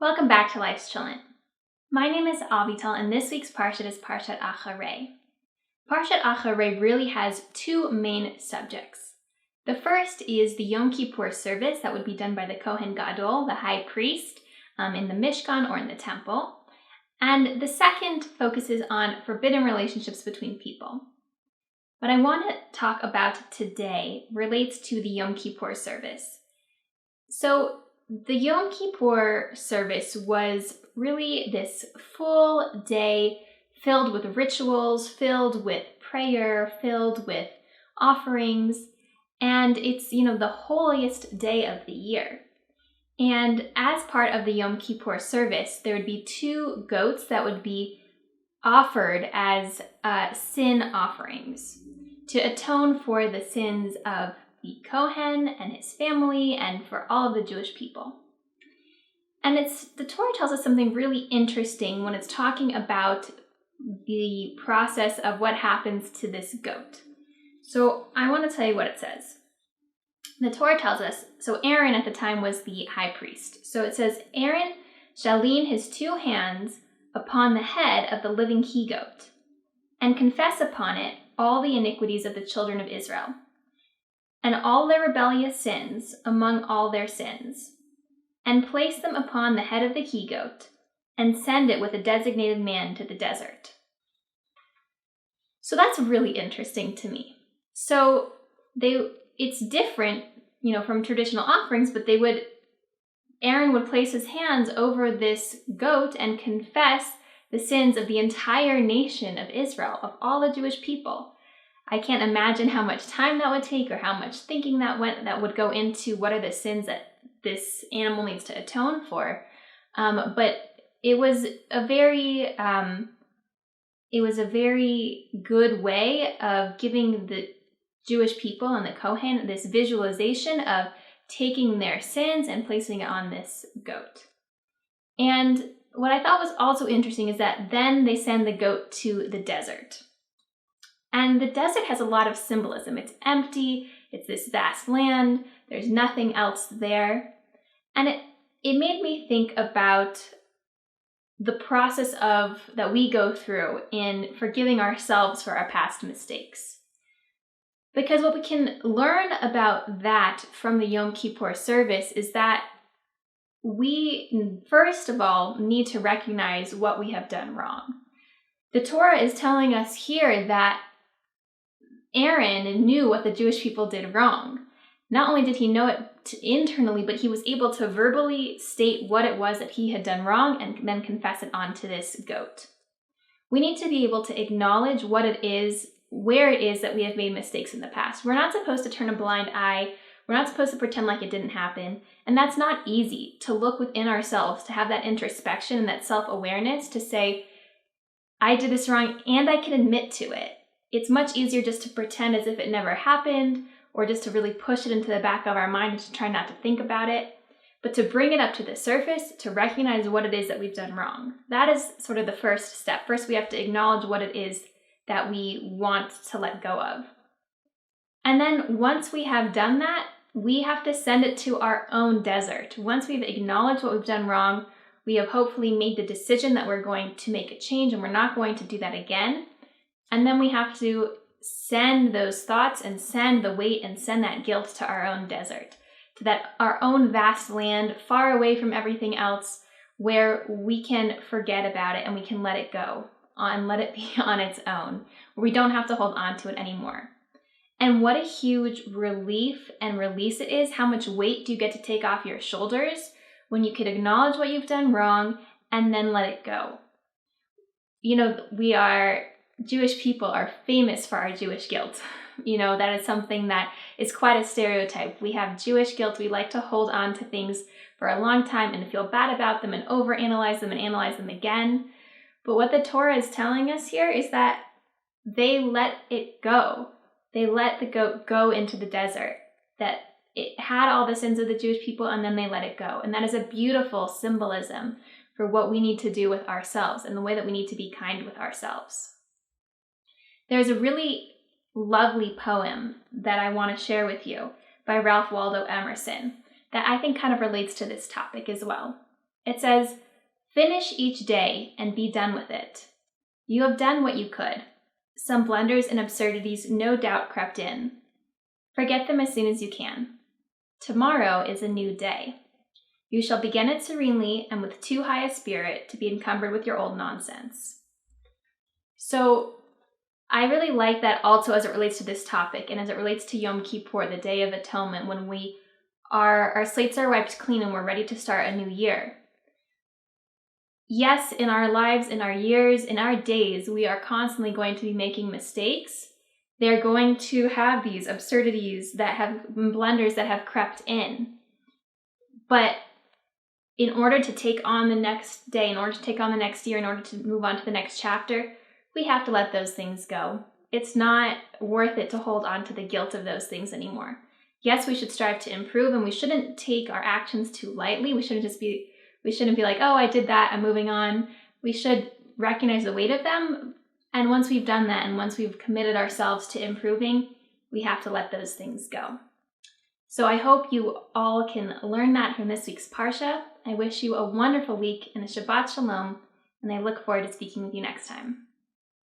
Welcome back to Life's Chillin'. My name is Avital, and this week's Parshat is Parshat Acharei. Parshat Acharei really has two main subjects. The first is the Yom Kippur service that would be done by the Kohen Gadol, the high priest, in the Mishkan or in the temple. And the second focuses on forbidden relationships between people. What I want to talk about today relates to the Yom Kippur service. So the Yom Kippur service was really this full day filled with rituals, filled with prayer, filled with offerings, and it's, the holiest day of the year. And as part of the Yom Kippur service, there would be two goats that would be offered as sin offerings to atone for the sins of the Kohen and his family and for all of the Jewish people. And the Torah tells us something really interesting when it's talking about the process of what happens to this goat. So I want to tell you what it says. The Torah tells us, so Aaron at the time was the high priest. So it says, Aaron shall lean his two hands upon the head of the living he-goat and confess upon it all the iniquities of the children of Israel and all their rebellious sins among all their sins, and place them upon the head of the he-goat, and send it with a designated man to the desert. So that's really interesting to me. So it's different, from traditional offerings, but Aaron would place his hands over this goat and confess the sins of the entire nation of Israel, of all the Jewish people. I can't imagine how much time that would take or how much thinking that would go into what are the sins that this animal needs to atone for. But it was a very good way of giving the Jewish people and the Kohen this visualization of taking their sins and placing it on this goat. And what I thought was also interesting is that then they send the goat to the desert. And the desert has a lot of symbolism. It's empty, it's this vast land, there's nothing else there. And it made me think about the process that we go through in forgiving ourselves for our past mistakes. Because what we can learn about that from the Yom Kippur service is that we, first of all, need to recognize what we have done wrong. The Torah is telling us here that Aaron knew what the Jewish people did wrong. Not only did he know it internally, but he was able to verbally state what it was that he had done wrong and then confess it onto this goat. We need to be able to acknowledge what it is, where it is that we have made mistakes in the past. We're not supposed to turn a blind eye. We're not supposed to pretend like it didn't happen. And that's not easy, to look within ourselves, to have that introspection and that self-awareness to say, I did this wrong and I can admit to it. It's much easier just to pretend as if it never happened or just to really push it into the back of our mind and to try not to think about it. But to bring it up to the surface, to recognize what it is that we've done wrong. That is sort of the first step. First, we have to acknowledge what it is that we want to let go of. And then once we have done that, we have to send it to our own desert. Once we've acknowledged what we've done wrong, we have hopefully made the decision that we're going to make a change and we're not going to do that again. And then we have to send those thoughts and send the weight and send that guilt to our own desert, to our own vast land, far away from everything else, where we can forget about it and we can let it go and let it be on its own, where we don't have to hold on to it anymore. And what a huge relief and release it is. How much weight do you get to take off your shoulders when you can acknowledge what you've done wrong and then let it go? Jewish people are famous for our Jewish guilt. That is something that is quite a stereotype. We have Jewish guilt. We like to hold on to things for a long time and feel bad about them and overanalyze them and analyze them again. But what the Torah is telling us here is that they let it go. They let the goat go into the desert, that it had all the sins of the Jewish people and then they let it go. And that is a beautiful symbolism for what we need to do with ourselves and the way that we need to be kind with ourselves. There's a really lovely poem that I want to share with you by Waldo Emerson that I think kind of relates to this topic as well. It says, "Finish each day and be done with it. You have done what you could. Some blunders and absurdities no doubt crept in. Forget them as soon as you can. Tomorrow is a new day. You shall begin it serenely and with too high a spirit to be encumbered with your old nonsense." So I really like that also as it relates to this topic and as it relates to Yom Kippur, the Day of Atonement, when our slates are wiped clean and we're ready to start a new year. Yes, in our lives, in our years, in our days, we are constantly going to be making mistakes. They're going to have these absurdities that have blunders that have crept in. But in order to take on the next day, in order to take on the next year, in order to move on to the next chapter, we have to let those things go. It's not worth it to hold on to the guilt of those things anymore. Yes, we should strive to improve, and we shouldn't take our actions too lightly. We shouldn't be like, oh, I did that, I'm moving on. We should recognize the weight of them. And once we've done that, and once we've committed ourselves to improving, we have to let those things go. So I hope you all can learn that from this week's Parsha. I wish you a wonderful week and a Shabbat Shalom, and I look forward to speaking with you next time.